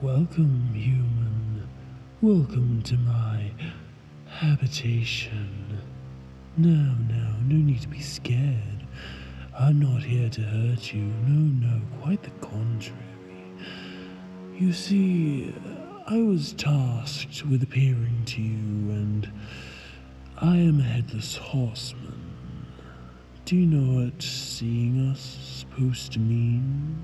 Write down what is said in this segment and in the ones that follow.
Welcome, human. Welcome to my habitation. No need to be scared. I'm not here to hurt you. No, quite the contrary. You see, I was tasked with appearing to you, and I am a headless horseman. Do you know what seeing us is supposed to mean?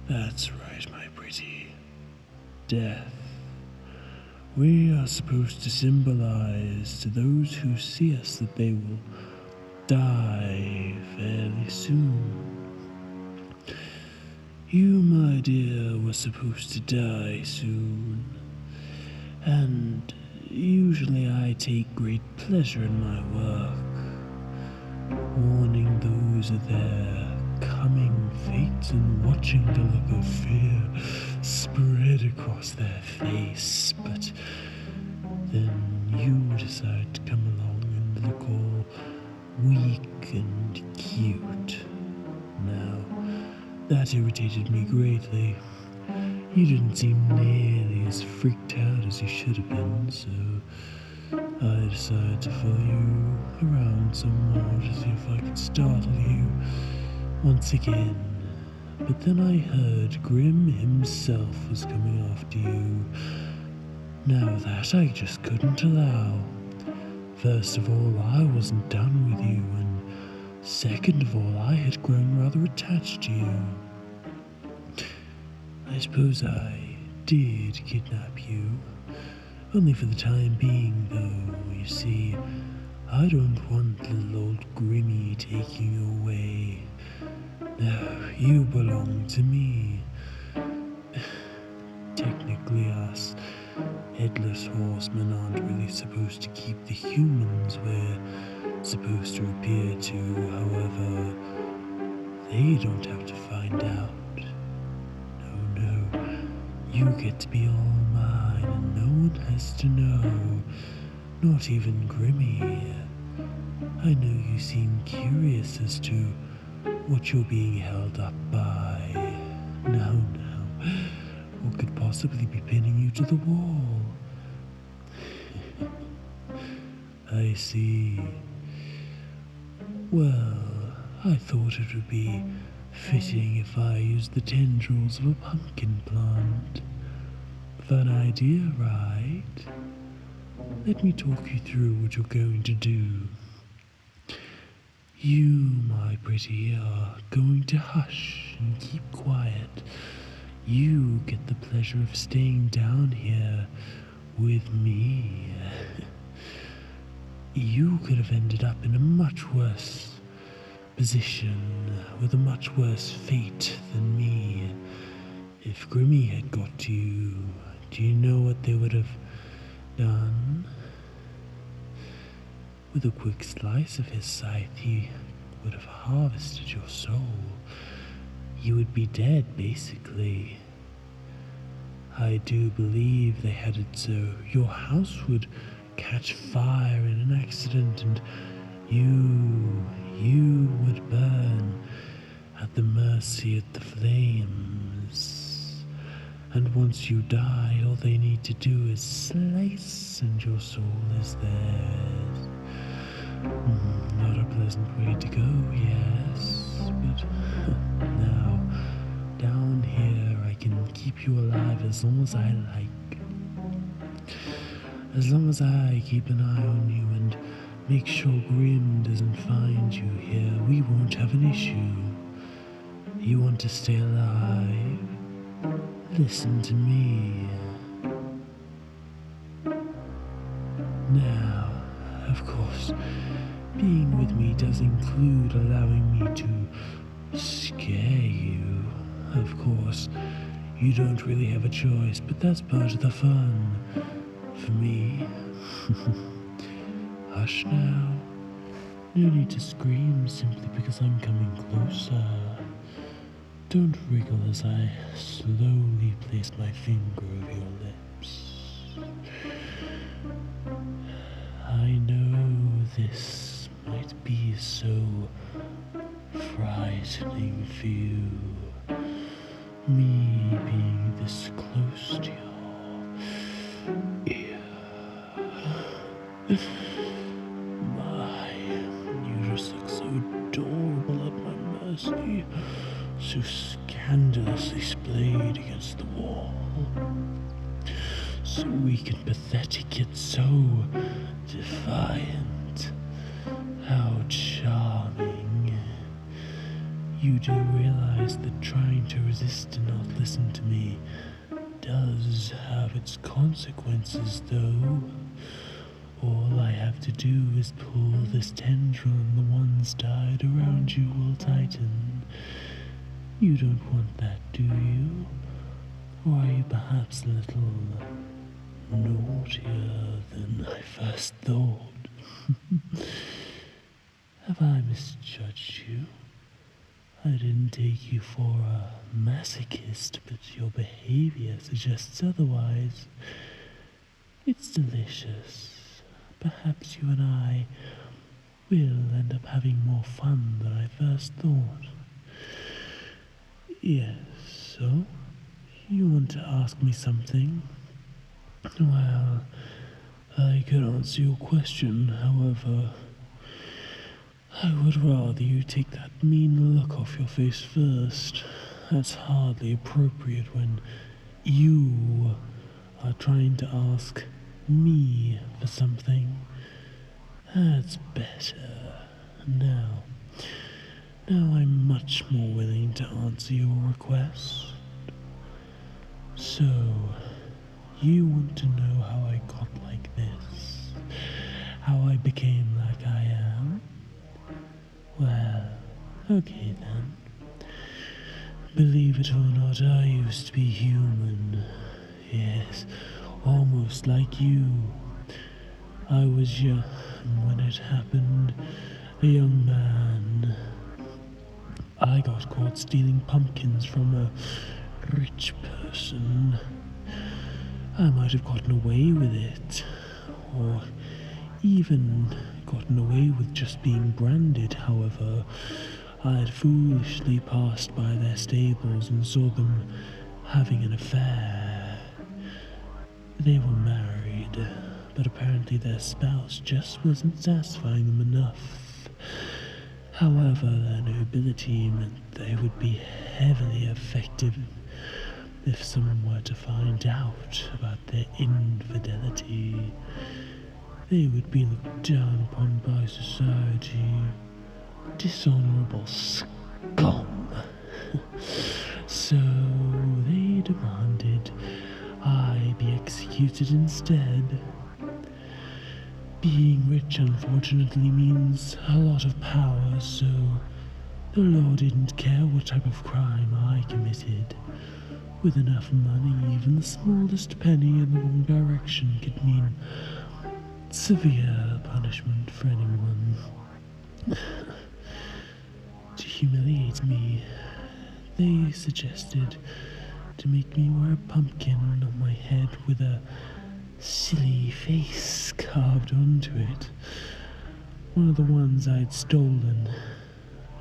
That's right, my pretty. Death. We are supposed to symbolize to those who see us that they will die fairly soon. You, my dear, were supposed to die soon. And usually I take great pleasure in my work, warning those of their coming fate and watching the look of fear spread across their face. But then you decide to come along and look all weak and cute. Now, that irritated me greatly. You didn't seem nearly as freaked out as you should have been, so I decided to follow you around some more to see if I could startle you once again. But then I heard Grim himself was coming after you. Now that I just couldn't allow. First of all, I wasn't done with you, and second of all, I had grown rather attached to you. I suppose I did kidnap you, only for the time being, though. You see, I don't want little old Grimmy taking you away. No, you belong to me. Technically, us headless horsemen aren't really supposed to keep the humans we're supposed to appear to. However, they don't have to find out. No, you get to be all mine, and no one has to know. Not even Grimmy. I know you seem curious as to what you're being held up by. Now, what could possibly be pinning you to the wall? I see. Well, I thought it would be fitting if I used the tendrils of a pumpkin plant. Fun idea, right? Let me talk you through what you're going to do. You, my pretty, are going to hush and keep quiet. You get the pleasure of staying down here with me. You could have ended up in a much worse position, with a much worse fate than me. If Grimmy had got to you, do you know what they would have done? With a quick slice of his scythe, he would have harvested your soul. You would be dead, basically. I do believe they had it so your house would catch fire in an accident, and you would burn at the mercy of the flames. And once you die, all they need to do is slice, and your soul is theirs. Not a pleasant way to go, yes, but now, down here I can keep you alive as long as I like. As long as I keep an eye on you and make sure Grim doesn't find you here, we won't have an issue. You want to stay alive? Listen to me. Now, of course, being with me does include allowing me to scare you. Of course, you don't really have a choice, but that's part of the fun. For me. Hush now. No need to scream simply because I'm coming closer. Don't wriggle as I slowly place my finger over your lips. I know this might be so frightening for you. Me being this close to your ear. My, you just look so adorable at my mercy, so scandalously splayed against the wall. So weak and pathetic, yet so defiant. How charming. You do realize that trying to resist and not listen to me does have its consequences, though. All I have to do is pull this tendril and the ones tied around you will tighten. You don't want that, do you? Or are you perhaps a little naughtier than I first thought? Have I misjudged you? I didn't take you for a masochist, but your behavior suggests otherwise. It's delicious. Perhaps you and I will end up having more fun than I first thought. Yes, so? You want to ask me something? Well, I could answer your question, however, I would rather you take that mean look off your face first. That's hardly appropriate when you are trying to ask me for something. That's better. Now I'm much more willing to answer your request. So, you want to know how I got like this? How I became like I am? Well, okay then. Believe it or not, I used to be human. Yes, almost like you. I was young when it happened, a young man. I got caught stealing pumpkins from a rich person. I might have gotten away with it, or even gotten away with just being branded. However, I had foolishly passed by their stables and saw them having an affair. They were married, but apparently their spouse just wasn't satisfying them enough. However, their nobility meant they would be heavily affected if someone were to find out about their infidelity. They would be looked down upon by society. Dishonorable scum. So they demanded I be executed instead. Being rich, unfortunately, means a lot of power, so the law didn't care what type of crime I committed. With enough money, even the smallest penny in the wrong direction could mean severe punishment for anyone. To humiliate me, they suggested to make me wear a pumpkin on my head with a silly face carved onto it. One of the ones I'd stolen,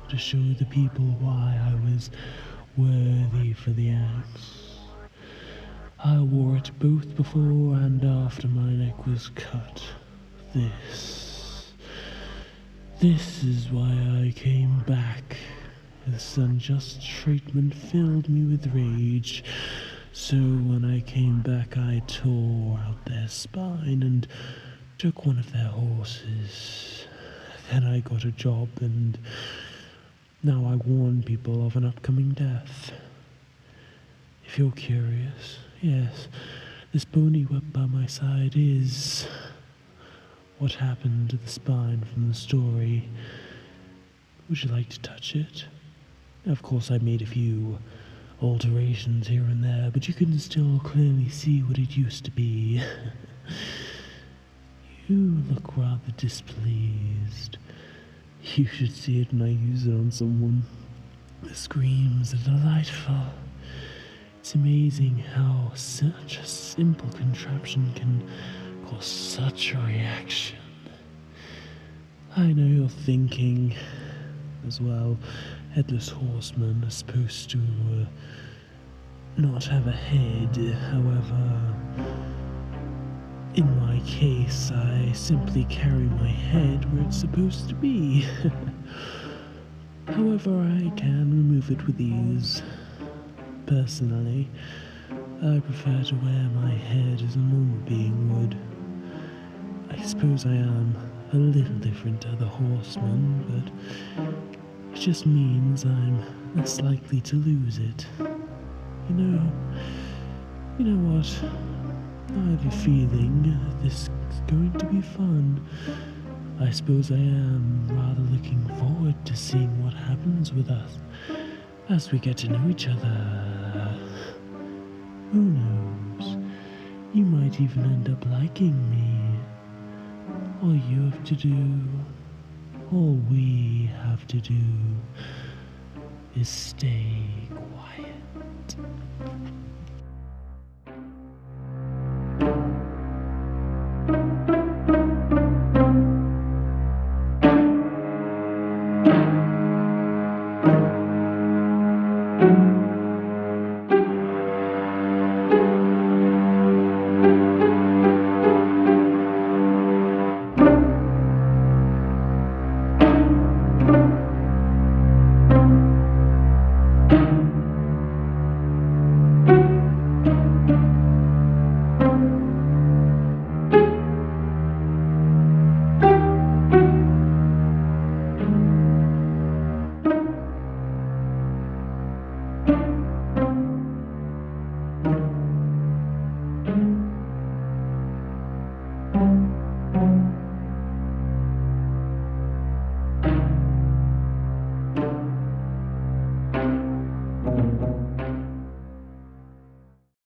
to show the people why I was worthy for the axe. I wore it both before and after my neck was cut. This is why I came back. This unjust treatment filled me with rage, so when I came back I tore out their spine and took one of their horses. Then I got a job, and now I warn people of an upcoming death. If you're curious, yes, this bony whip by my side is what happened to the spine from the story. Would you like to touch it? Of course, I made a few alterations here and there, but you can still clearly see what it used to be. You look rather displeased. You should see it when I use it on someone. The screams are delightful. It's amazing how such a simple contraption can cause such a reaction. I know you're thinking as well, headless horsemen are supposed to not have a head. However, in my case, I simply carry my head where it's supposed to be. However, I can remove it with ease. Personally, I prefer to wear my head as a normal being would. I suppose I am a little different to the horseman, but it just means I'm less likely to lose it. You know what? I have a feeling this is going to be fun. I suppose I am rather looking forward to seeing what happens with us as we get to know each other. Who knows? You might even end up liking me. All you have to do, all we have to do, is stay quiet.